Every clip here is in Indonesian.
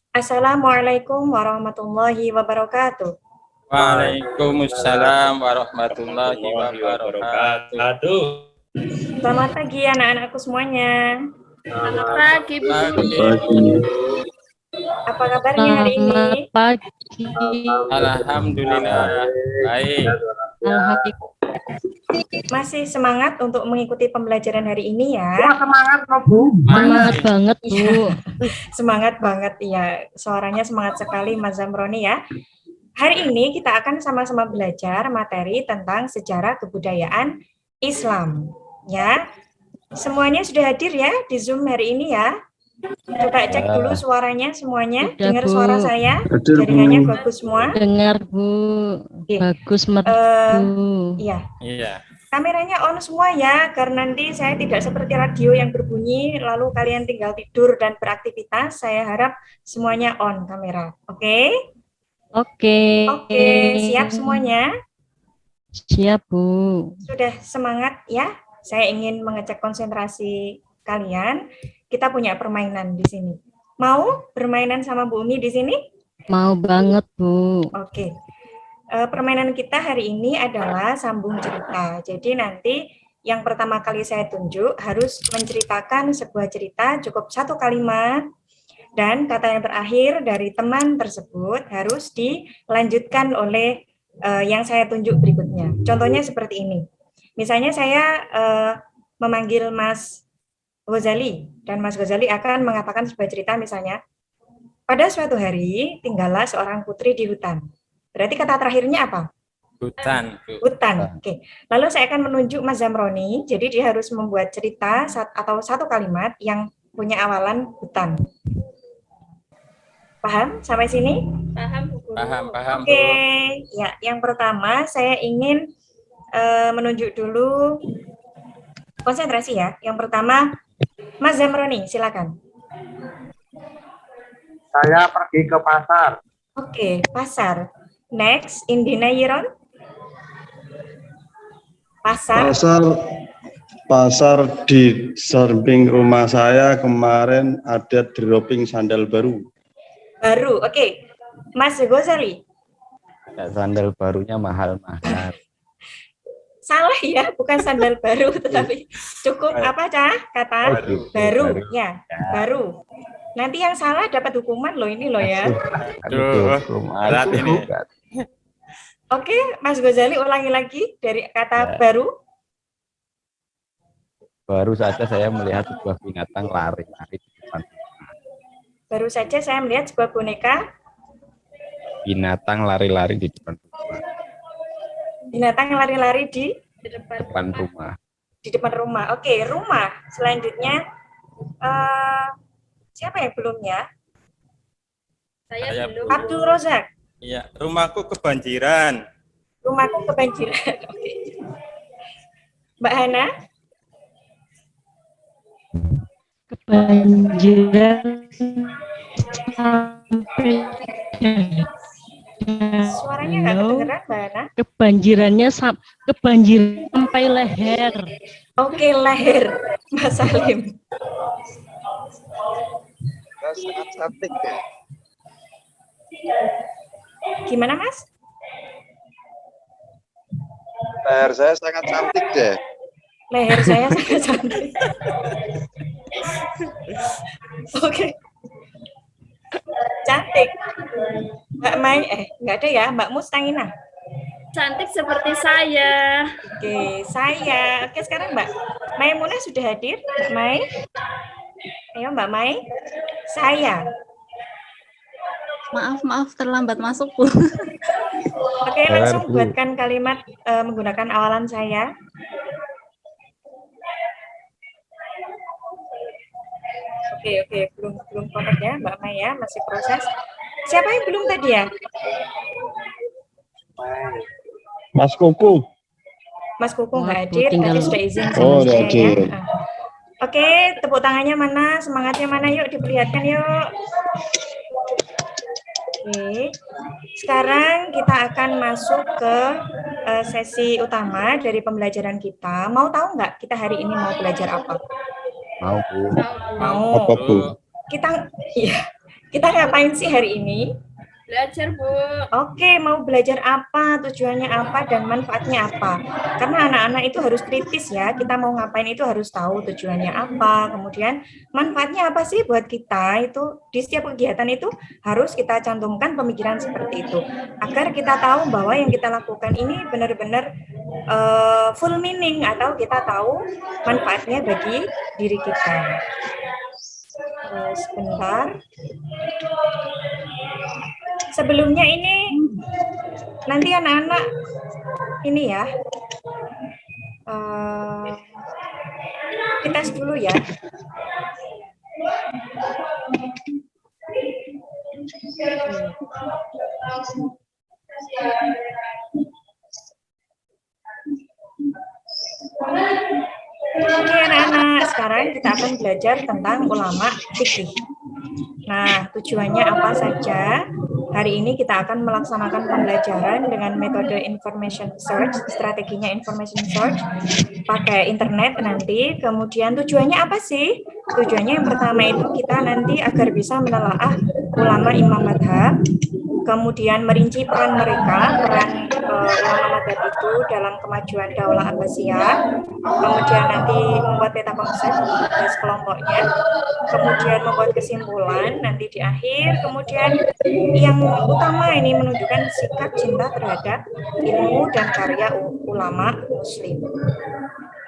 Assalamualaikum warahmatullahi wabarakatuh. Waalaikumsalam warahmatullahi wabarakatuh. Selamat pagi anak-anakku semuanya. Selamat pagi, Bu. Apa kabarnya hari ini? Selamat pagi. Alhamdulillah baik. Masih semangat untuk mengikuti pembelajaran hari ini ya? Semangat Bu. Semangat banget, Bu. Semangat banget ya. Suaranya semangat sekali Mas Zamroni ya. Hari ini kita akan sama-sama belajar materi tentang sejarah kebudayaan Islam ya. Semuanya sudah hadir ya di Zoom hari ini ya. Coba cek dulu suaranya semuanya. Sudah, Dengar Bu. suara saya? Jaringannya bagus semua? Dengar, Bu. Oke. Bagus, merdu. Iya. Iya. Kameranya on semua ya, karena nanti saya tidak seperti radio yang berbunyi, lalu kalian tinggal tidur dan beraktivitas. Saya harap semuanya on kamera. Oke? Oke. Oke, siap semuanya? Siap, Bu. Sudah semangat ya? Saya ingin mengecek konsentrasi kalian. Kita punya permainan di sini. Mau bermainan sama Bu Umi di sini? Mau banget, Bu. Oke. Permainan kita hari ini adalah sambung cerita. Jadi nanti yang pertama kali saya tunjuk harus menceritakan sebuah cerita cukup satu kalimat, dan kata yang terakhir dari teman tersebut harus dilanjutkan oleh yang saya tunjuk berikutnya. Contohnya seperti ini. Misalnya saya memanggil Mas Ghazali, dan Mas Ghazali akan mengatakan sebuah cerita misalnya, pada suatu hari tinggallah seorang putri di hutan. Berarti kata terakhirnya apa? Hutan. Hutan. Oke. Lalu saya akan menunjuk Mas Zamroni, jadi dia harus membuat cerita atau satu kalimat yang punya awalan hutan. Paham sampai sini? Paham. Oke. Ya, yang pertama saya ingin menunjuk dulu konsentrasi ya. Yang pertama, Mas Zamroni, silakan. Saya pergi ke pasar. Oke, pasar. Next, Indina Yiron. Pasar di samping rumah saya kemarin ada dropping sandal baru. Baru, oke. Mas Ghazali. Sandal barunya mahal-mahal. Salah ya, bukan sandal baru, tetapi cukup apa Cah? Kata baru, ya, baru. Nanti yang salah dapat hukuman loh ini loh ya. Berat ini. Oke, Mas Ghazali ulangi lagi dari kata baru. Baru saja saya melihat sebuah binatang lari-lari di depan rumah. Baru saja saya melihat sebuah boneka. Binatang lari-lari di depan rumah. Binatang lari-lari di depan rumah. Di depan rumah. Oke, rumah. Selanjutnya siapa yang belum ya? Saya belum. Abdul Rozak. Iya, rumahku kebanjiran. Rumahku kebanjiran. Oke. Mbak Hana? Kebanjiran sampai Suaranya nggak kedengeran, Mbak Hana. kebanjiran sampai leher. Oke, leher. Mas Salim. Sangat cantik deh. Gimana, Mas? Leher saya sangat cantik deh. Leher saya sangat cantik. Oke. Cantik. Mbak Mai, nggak ada ya, Mbak Mustangina. Cantik seperti saya. Oke, saya. Oke, sekarang Mbak Maimunah sudah hadir, Mbak Mai. Ayo Mbak Mai. Saya. Maaf terlambat masuk, Bu. Oke, langsung buatkan kalimat menggunakan awalan saya. Oke, belum connect ya Mbak Mai ya, masih proses. Siapa yang belum tadi ya? Mas Kuku. Mas Kuku nggak hadir, tinggal. tadi sudah izin sama Oh, saya hadir. ya. Oke, tepuk tangannya mana? Semangatnya mana? Yuk diperlihatkan yuk. Oke, sekarang kita akan masuk ke sesi utama dari pembelajaran kita. Mau tahu nggak kita hari ini mau belajar apa? Mau, Bu. Mau. Apa, Bu? Kita ngapain sih hari ini? Belajar, Bu. Oke, mau belajar apa, tujuannya apa, dan manfaatnya apa? Karena anak-anak itu harus kritis ya, kita mau ngapain itu harus tahu tujuannya apa, kemudian manfaatnya apa sih buat kita, itu di setiap kegiatan itu harus kita cantumkan pemikiran seperti itu, agar kita tahu bahwa yang kita lakukan ini benar-benar full meaning, atau kita tahu manfaatnya bagi diri kita. Sebentar. Sebelumnya ini nanti anak-anak ini ya, kita tes dulu ya. Oke anak-anak, sekarang kita akan belajar tentang ulama fikih. Nah, tujuannya apa saja? Hari ini kita akan melaksanakan pembelajaran dengan metode information search, strateginya information search, pakai internet nanti. Kemudian tujuannya apa sih? Tujuannya yang pertama itu kita nanti agar bisa menelaah ulama imam madhab, kemudian merinci peran mereka, peran ulama madhab itu dalam kemajuan Daulah Abbasiyah, kemudian nanti membuat peta konsep, tugas kelompoknya, kemudian membuat kesimpulan nanti di akhir, kemudian yang utama ini menunjukkan sikap cinta terhadap ilmu dan karya ulama muslim.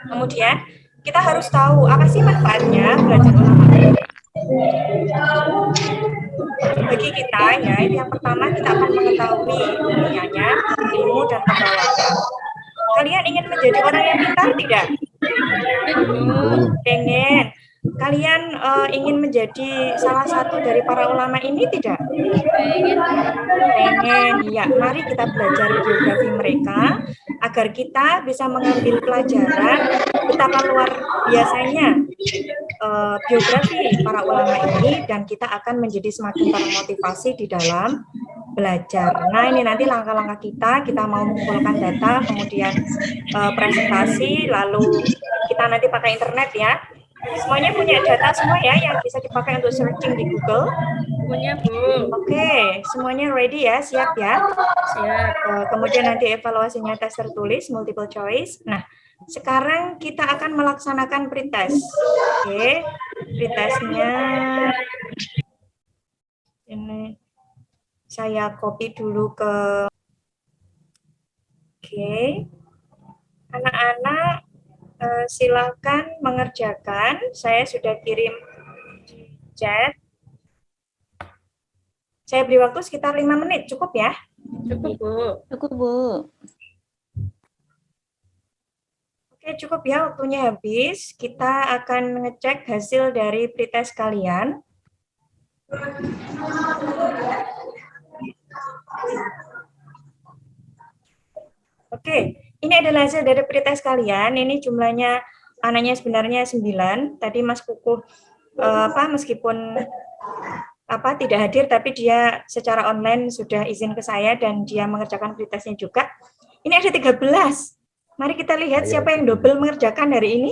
Kemudian kita harus tahu apa sih manfaatnya belajar ulama. Bagi kita ya, yang pertama kita akan mengetahui dunianya, ilmu dan pembawanya. Kalian ingin menjadi orang yang pintar tidak? Pengen. Kalian ingin menjadi salah satu dari para ulama ini tidak? Pengen. Ya, mari kita belajar biografi mereka agar kita bisa mengambil pelajaran betapa luar biasanya biografi para ulama ini, dan kita akan menjadi semakin termotivasi di dalam belajar. Nah, ini nanti langkah-langkah kita mau mengumpulkan data, kemudian presentasi, lalu kita nanti pakai internet ya. Semuanya punya data semua ya yang bisa dipakai untuk searching di Google? Punya, Bu. Oke, semuanya ready ya, siap ya? Siap. Kemudian nanti evaluasinya tes tertulis, multiple choice. Nah, sekarang kita akan melaksanakan pretest. Oke, pretestnya ini saya copy dulu ke. Oke, anak-anak silakan mengerjakan. Saya sudah kirim chat. Saya beri waktu sekitar 5 menit, cukup ya? Cukup, Bu. Cukup, Bu. Oke, cukup ya, waktunya habis. Kita akan ngecek hasil dari pretest kalian. Oke, ini adalah hasil dari pretest kalian. Ini jumlahnya anaknya sebenarnya 9. Tadi Mas Kukuh meskipun tidak hadir, tapi dia secara online sudah izin ke saya dan dia mengerjakan pretestnya juga. Ini ada 13. Mari kita lihat siapa yang double mengerjakan hari ini.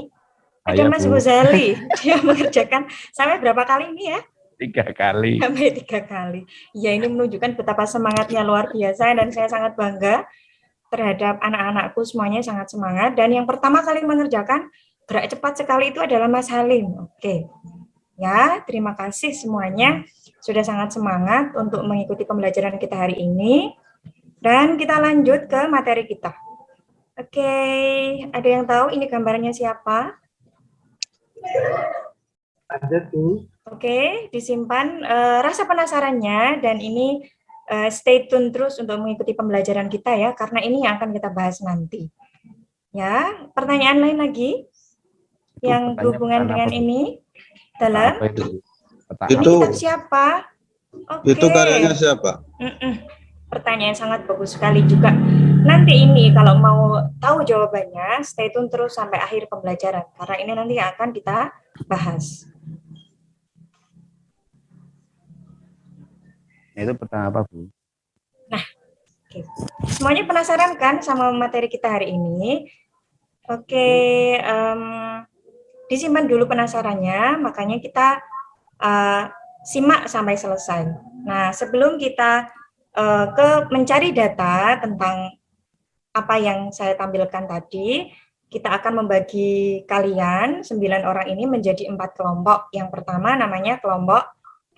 Ada Mas Ghazali, dia mengerjakan sampai berapa kali ini ya? 3 kali. Sampai 3 kali. Ya, ini menunjukkan betapa semangatnya luar biasa, dan saya sangat bangga terhadap anak-anakku, semuanya sangat semangat. Dan yang pertama kali mengerjakan gerak cepat sekali itu adalah Mas Halim. Oke. Ya, terima kasih semuanya. Sudah sangat semangat untuk mengikuti pembelajaran kita hari ini. Dan kita lanjut ke materi kita. Oke, ada yang tahu ini gambarnya siapa? Ada tuh. Oke, disimpan rasa penasarannya, dan ini stay tune terus untuk mengikuti pembelajaran kita ya, karena ini yang akan kita bahas nanti. Ya, pertanyaan lain lagi yang berhubungan dengan ini? Dalam? Ini kitab siapa? Oke. Itu karyanya siapa? Pertanyaan sangat bagus sekali juga. Nanti ini kalau mau tahu jawabannya, stay tune terus sampai akhir pembelajaran, karena ini nanti akan kita bahas. Itu pertanyaan apa, Bu? Nah, oke. Semuanya penasaran kan sama materi kita hari ini? Oke, disimpan dulu penasarannya, makanya kita simak sampai selesai. Nah, sebelum kita mencari data tentang apa yang saya tampilkan tadi, kita akan membagi kalian 9 orang ini menjadi 4 kelompok. Yang pertama namanya kelompok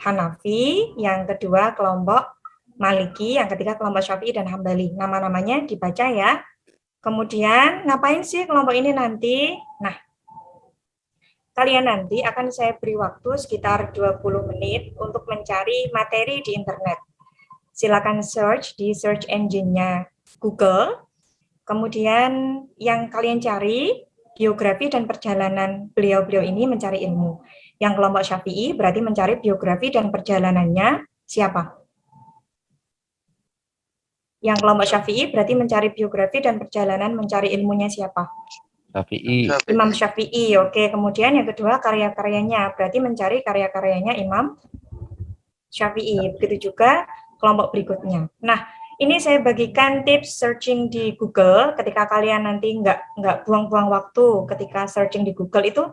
Hanafi, yang kedua kelompok Maliki, yang ketiga kelompok Syafi'i dan Hambali. Nama-namanya dibaca ya. Kemudian ngapain sih kelompok ini nanti? Nah, kalian nanti akan saya beri waktu sekitar 20 menit untuk mencari materi di internet. Silakan search di search engine-nya Google. Kemudian yang kalian cari biografi dan perjalanan beliau-beliau ini mencari ilmu. Yang kelompok Syafi'i berarti mencari biografi dan perjalanannya siapa? Yang kelompok Syafi'i berarti mencari biografi dan perjalanan mencari ilmunya siapa? Syafi'i. Imam Syafi'i. Oke, kemudian yang kedua karya-karyanya, berarti mencari karya-karyanya Imam Syafi'i. Begitu juga kelompok berikutnya. Nah, ini saya bagikan tips searching di Google. Ketika kalian nanti nggak buang-buang waktu ketika searching di Google itu,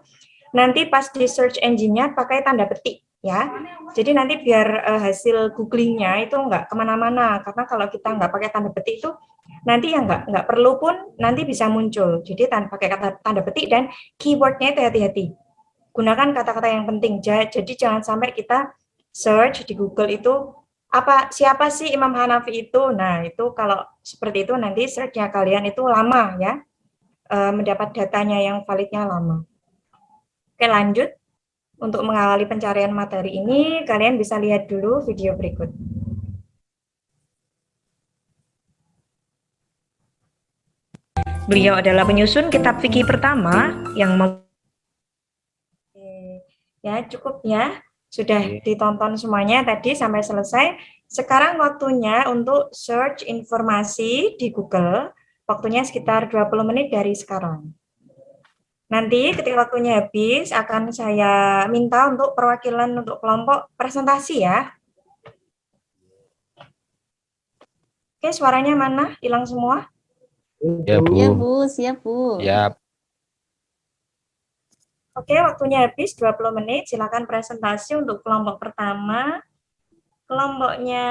nanti pas di search engine-nya pakai tanda petik ya. Jadi nanti biar hasil googlingnya itu nggak kemana-mana, karena kalau kita nggak pakai tanda petik itu nanti yang nggak perlu pun nanti bisa muncul. Jadi pakai tanda petik dan keywordnya itu hati-hati. Gunakan kata-kata yang penting. Jadi jangan sampai kita search di Google itu siapa sih Imam Hanafi itu. Nah itu kalau seperti itu nanti search-nya kalian itu lama ya, mendapat datanya yang validnya lama. Oke, lanjut. Untuk mengawali pencarian materi ini, kalian bisa lihat dulu video berikut. Beliau adalah penyusun kitab fikih pertama yang ya cukup ya. Sudah ditonton semuanya tadi sampai selesai. Sekarang waktunya untuk search informasi di Google. Waktunya sekitar 20 menit dari sekarang. Nanti ketika waktunya habis akan saya minta untuk perwakilan untuk kelompok presentasi ya. Oke, suaranya mana? Hilang semua? Ya, Bu. Ya Bu, siap Bu. Siap. Oke, waktunya habis 20 menit. Silakan presentasi untuk kelompok pertama. Kelompoknya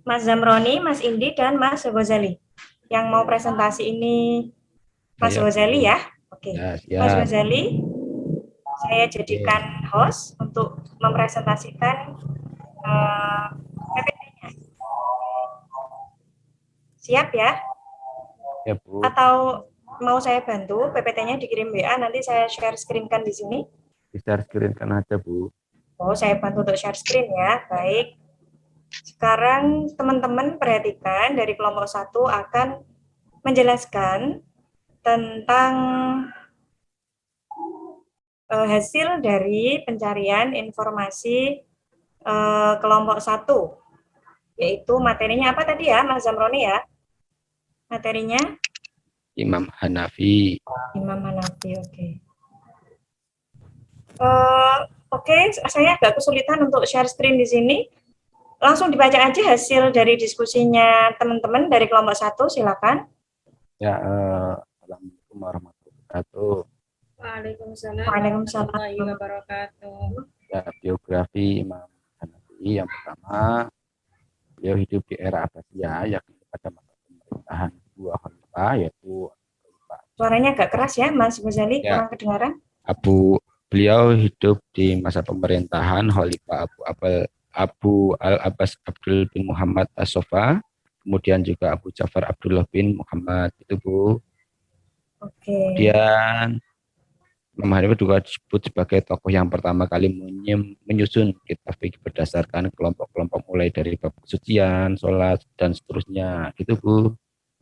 Mas Zamroni, Mas Indi, dan Mas Ghazali. Yang mau presentasi ini Mas Ghazali ya? Oke. Ya, Mas Ghazali, saya jadikan host untuk mempresentasikan PPT-nya. Siap ya? Ya, Bu. Atau mau saya bantu PPT-nya dikirim WA, nanti saya share screen-kan di sini? Share screen-kan aja, Bu. Oh, saya bantu untuk share screen ya. Baik. Sekarang teman-teman perhatikan dari kelompok 1 akan menjelaskan tentang hasil dari pencarian informasi kelompok 1, yaitu materinya apa tadi ya, Mas Zamroni ya? Materinya? Imam Hanafi. Imam Hanafi, oke. Oke, saya agak kesulitan untuk share screen di sini. Langsung dibaca aja hasil dari diskusinya teman-teman dari kelompok 1, silakan. Ya, Assalamualaikum warahmatullahi wabarakatuh. Waalaikumsalam Waalaikumsalam. warahmatullahi wabarakatuh. Ya, biografi Imam Hanafi yang pertama, beliau hidup di era Abbasiyah, yakni pada masa pemerintahan dua khalifah, yaitu Suaranya agak keras ya, Mas Ghazali, Ya. kurang kedengaran. Beliau hidup di masa pemerintahan Khalifah Abu Al-Abbas Abdul bin Muhammad As-Sofa, kemudian juga Abu Ja'far Abdullah bin Muhammad, itu Bu. Oke. Kemudian Imam Hanafi juga disebut sebagai tokoh yang pertama kali menyusun kitab fikih berdasarkan kelompok-kelompok mulai dari bab kesucian, sholat, dan seterusnya, gitu Bu.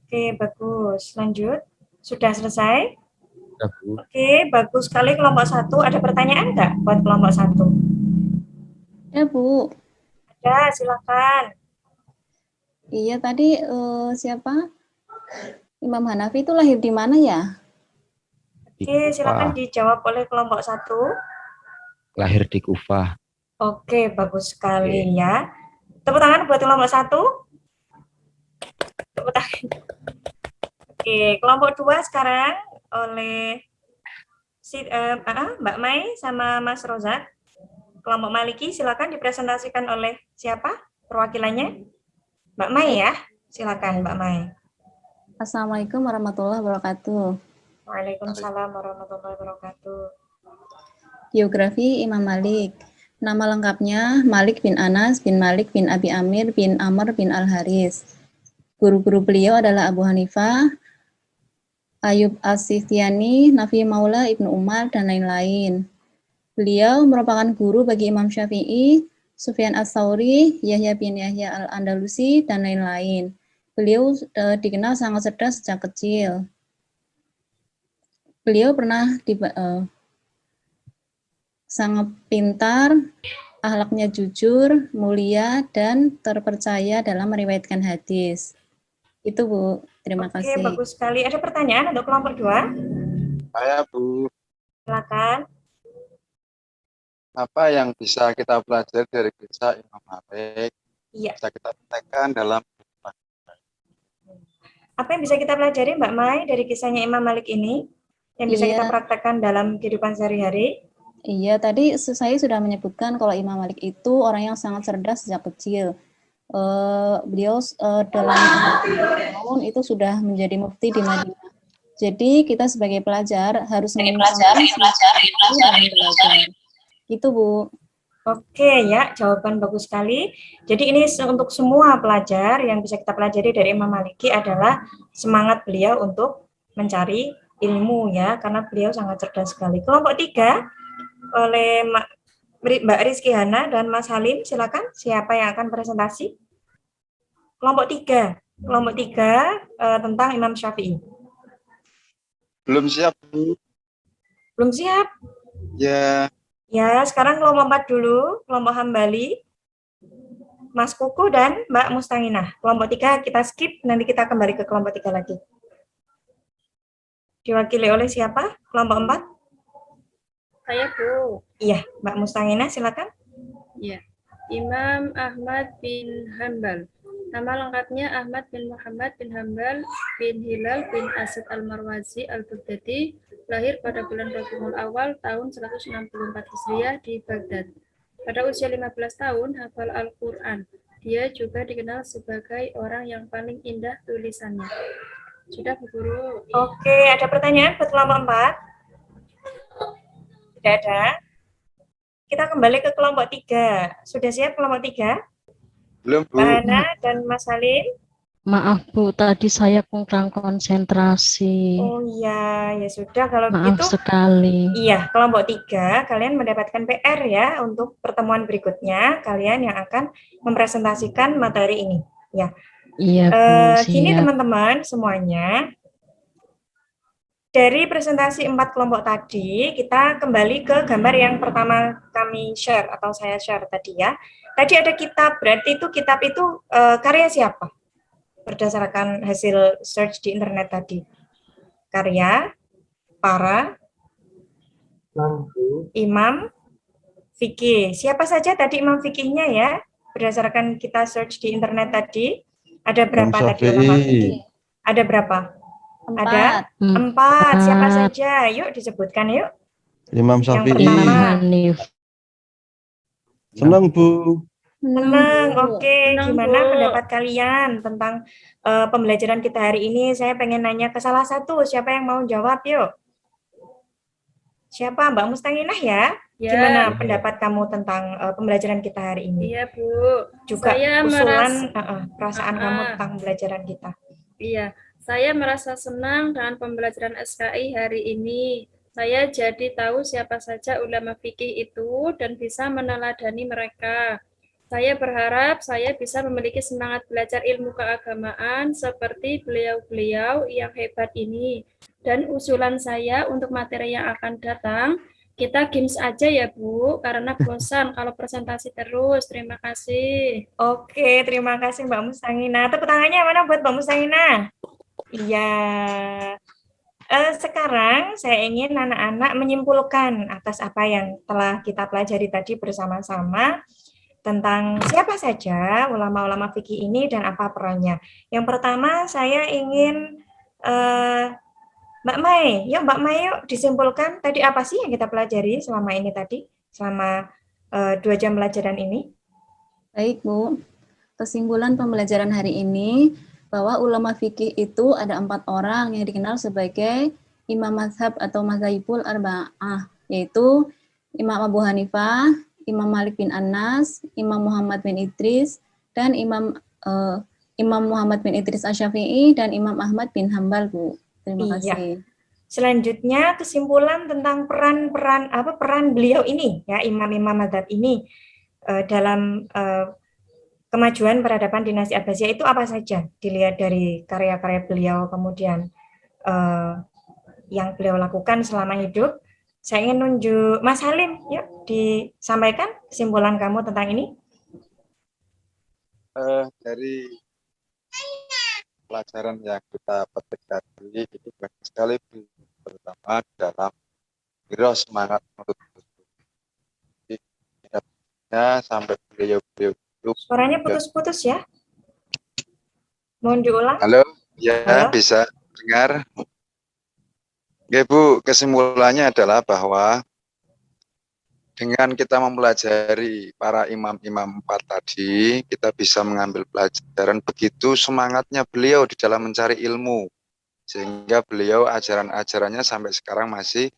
Oke, bagus. Lanjut. Sudah selesai? Ya, Bu. Oke, bagus sekali kelompok 1. Ada pertanyaan nggak buat kelompok 1? Ya Bu. Ada, silakan. Iya tadi siapa? Imam Hanafi itu lahir di mana ya? Oke, silakan dijawab oleh kelompok 1. Lahir di Kufah. Oke, bagus sekali ya. Tepuk tangan buat kelompok 1. Tepuk tangan. Oke, kelompok 2 sekarang oleh Mbak Mai sama Mas Rozak. Kelompok Maliki silakan dipresentasikan oleh siapa perwakilannya? Mbak Mai ya, silakan Mbak Mai. Assalamualaikum warahmatullahi wabarakatuh. Waalaikumsalam warahmatullahi wabarakatuh. Biografi Imam Malik. Nama lengkapnya Malik bin Anas bin Malik bin Abi Amir bin Amr bin Al-Haris. Guru-guru beliau adalah Abu Hanifah, Ayub As-Sikhtiyani, Nafi Maula, Ibnu Umar, dan lain-lain. Beliau merupakan guru bagi Imam Syafi'i, Sufyan Ats-Tsauri, Yahya bin Yahya Al-Andalusi, dan lain-lain. Beliau dikenal sangat cerdas sejak kecil. Beliau pernah sangat pintar, akhlaknya jujur, mulia, dan terpercaya dalam meriwayatkan hadis. Itu Bu, terima kasih. Oke, bagus sekali. Ada pertanyaan untuk kelompok 2? Saya Bu, Silakan. apa yang bisa kita pelajari dari kisah Imam Malik? Iya. Bisa kita praktekkan dalam kehidupan. Apa yang bisa kita pelajari Mbak Mai dari kisahnya Imam Malik ini? Yang bisa kita Iya. praktekkan dalam kehidupan sehari-hari? Iya, tadi saya sudah menyebutkan kalau Imam Malik itu orang yang sangat cerdas sejak kecil. Beliau dalam 4 tahun itu sudah menjadi mufti di Madinah. Jadi kita sebagai pelajar harus belajar. Itu Bu. Oke ya, jawaban bagus sekali. Jadi ini untuk semua pelajar yang bisa kita pelajari dari Imam Maliki adalah semangat beliau untuk mencari ilmu ya, karena beliau sangat cerdas sekali. Kelompok 3 oleh Mbak Rizky Hana dan Mas Halim, silakan. Siapa yang akan presentasi? Kelompok 3. Kelompok 3 tentang Imam Syafi'i. Belum siap Bu? Belum siap? Ya, Ya, sekarang kelompok 4 dulu, kelompok Hambali, Mas Kuku dan Mbak Mustanginah. Kelompok 3 kita skip, nanti kita kembali ke kelompok 3 lagi. Diwakili oleh siapa? Kelompok 4? Saya Bu. Iya, Mbak Mustanginah silakan. Ya. Imam Ahmad bin Hanbal. Nama lengkapnya Ahmad bin Muhammad bin Hanbal bin Hilal bin Asad al-Marwazi al-Baghdadi, lahir pada bulan Rabiul Awal tahun 164 Hijriah di Baghdad. Pada usia 15 tahun hafal Al-Quran. Dia juga dikenal sebagai orang yang paling indah tulisannya. Sudah Bu Guru. Oke, ada pertanyaan buat kelompok 4? Tidak ada. Kita kembali ke kelompok 3. Sudah siap kelompok 3? belum Bu. Mbak Hana dan Mas Halim? Maaf Bu, tadi saya kurang konsentrasi. Oh iya, ya sudah kalau Maaf begitu. sekali. Iya, kelompok 3, kalian mendapatkan PR ya untuk pertemuan berikutnya, kalian yang akan mempresentasikan materi ini. Ya. Iya Bu, Gini siap. teman-teman semuanya, dari presentasi 4 kelompok tadi, kita kembali ke gambar yang pertama kami share atau saya share tadi ya. Tadi ada kitab, berarti itu kitab itu karya siapa? Berdasarkan hasil search di internet tadi. Karya para imam fikih. Siapa saja tadi imam fikihnya ya? Berdasarkan kita search di internet tadi, ada berapa Imam tadi ulama Syafi'i. fikih? Ada berapa? 4. Ada 4. Siapa saja? Yuk disebutkan yuk. Imam Yang Syafi'i. pertama. Imam Hanif. Senang Bu. Senang, oke. Senang, Gimana Bu. pendapat kalian tentang pembelajaran kita hari ini? Saya pengen nanya ke salah satu. Siapa yang mau jawab? Yuk. Siapa? Mbak Mustanginah ya? Ya. Gimana pendapat kamu tentang pembelajaran kita hari ini? Iya Bu. Juga Saya usulan perasaan kamu Ah. tentang pembelajaran kita. Iya, saya merasa senang dengan pembelajaran SKI hari ini. Saya jadi tahu siapa saja ulama fikih itu dan bisa meneladani mereka. Saya berharap saya bisa memiliki semangat belajar ilmu keagamaan seperti beliau-beliau yang hebat ini. Dan usulan saya untuk materi yang akan datang, kita games aja ya Bu, karena bosan kalau presentasi terus. Terima kasih. Oke, terima kasih Mbak Mustanginah. Tepuk tangannya mana buat Mbak Mustanginah? Iya. Sekarang saya ingin anak-anak menyimpulkan atas apa yang telah kita pelajari tadi bersama-sama tentang siapa saja ulama-ulama fikih ini dan apa perannya. Yang pertama saya ingin Mbak Mai, yuk Mbak Mai, yuk disimpulkan tadi apa sih yang kita pelajari selama ini tadi, selama 2 jam pelajaran ini? Baik, Bu. Kesimpulan pembelajaran hari ini bahwa ulama fikih itu ada 4 orang yang dikenal sebagai imam mazhab atau mazhabul arba'ah, yaitu Imam Abu Hanifah, Imam Malik bin Anas, Imam Muhammad bin Idris, dan Imam Muhammad bin Idris Asy-Syafi'i dan Imam Ahmad bin Hambal, Bu. Terima Iya. kasih. Selanjutnya kesimpulan tentang peran beliau ini ya, imam-imam mazhab ini dalam kemajuan peradaban dinasti Abbasiyah itu apa saja dilihat dari karya-karya beliau, kemudian yang beliau lakukan selama hidup. Saya ingin nunjuk Mas Halim, yuk disampaikan kesimpulan kamu tentang ini. Dari pelajaran yang kita petik tadi itu banyak sekali, terutama dalam beliau semangat menuntut hidupnya sampai beliau hidup. Suaranya putus-putus ya. Mohon diulang. Halo, ya Halo? bisa dengar? Oke Bu, kesimpulannya adalah bahwa dengan kita mempelajari para imam-imam 4 tadi, kita bisa mengambil pelajaran begitu semangatnya beliau di dalam mencari ilmu. Sehingga beliau ajaran-ajarannya sampai sekarang masih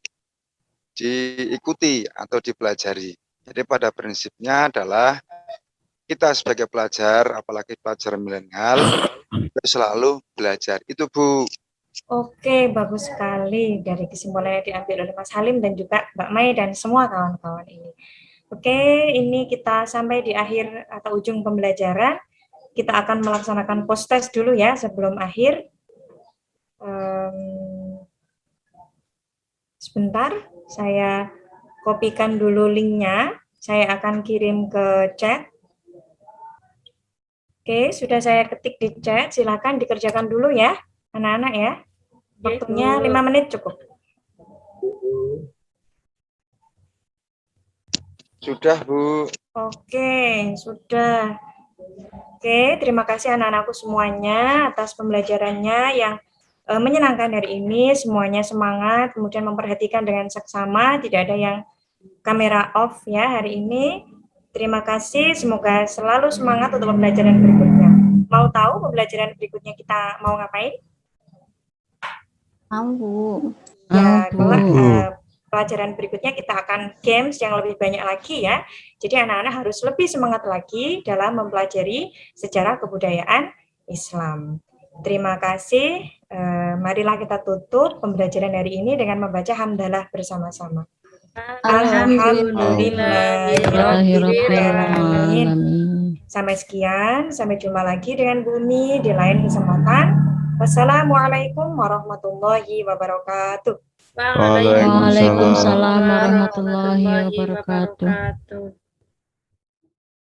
diikuti atau dipelajari. Jadi pada prinsipnya adalah kita sebagai pelajar, apalagi pelajar milenial, kita selalu belajar. Itu Bu. Oke, bagus sekali dari kesimpulan yang diambil oleh Mas Halim dan juga Mbak Mai dan semua kawan-kawan ini. Oke, ini kita sampai di akhir atau ujung pembelajaran. Kita akan melaksanakan post test dulu ya sebelum akhir. Sebentar, saya kopikan dulu linknya. Saya akan kirim ke chat. Oke, sudah saya ketik di chat. Silakan dikerjakan dulu ya, anak-anak ya. Waktunya 5 menit cukup. Sudah Bu. Oke, sudah. Oke, terima kasih anak-anakku semuanya atas pembelajarannya yang menyenangkan hari ini. Semuanya semangat, kemudian memperhatikan dengan seksama, tidak ada yang kamera off ya hari ini. Terima kasih, semoga selalu semangat untuk pembelajaran berikutnya. Mau tahu pembelajaran berikutnya kita mau ngapain? Mau, Bu. Ya, Bu. kalau pelajaran berikutnya kita akan games yang lebih banyak lagi ya. Jadi anak-anak harus lebih semangat lagi dalam mempelajari sejarah kebudayaan Islam. Terima kasih. Marilah kita tutup pembelajaran hari ini dengan membaca hamdalah bersama-sama. Alhamdulillahirrahmanirrahim. Sampai sekian, sampai jumpa lagi dengan Bumi di lain kesempatan. Wassalamualaikum warahmatullahi wabarakatuh. Waalaikumsalam warahmatullahi wabarakatuh.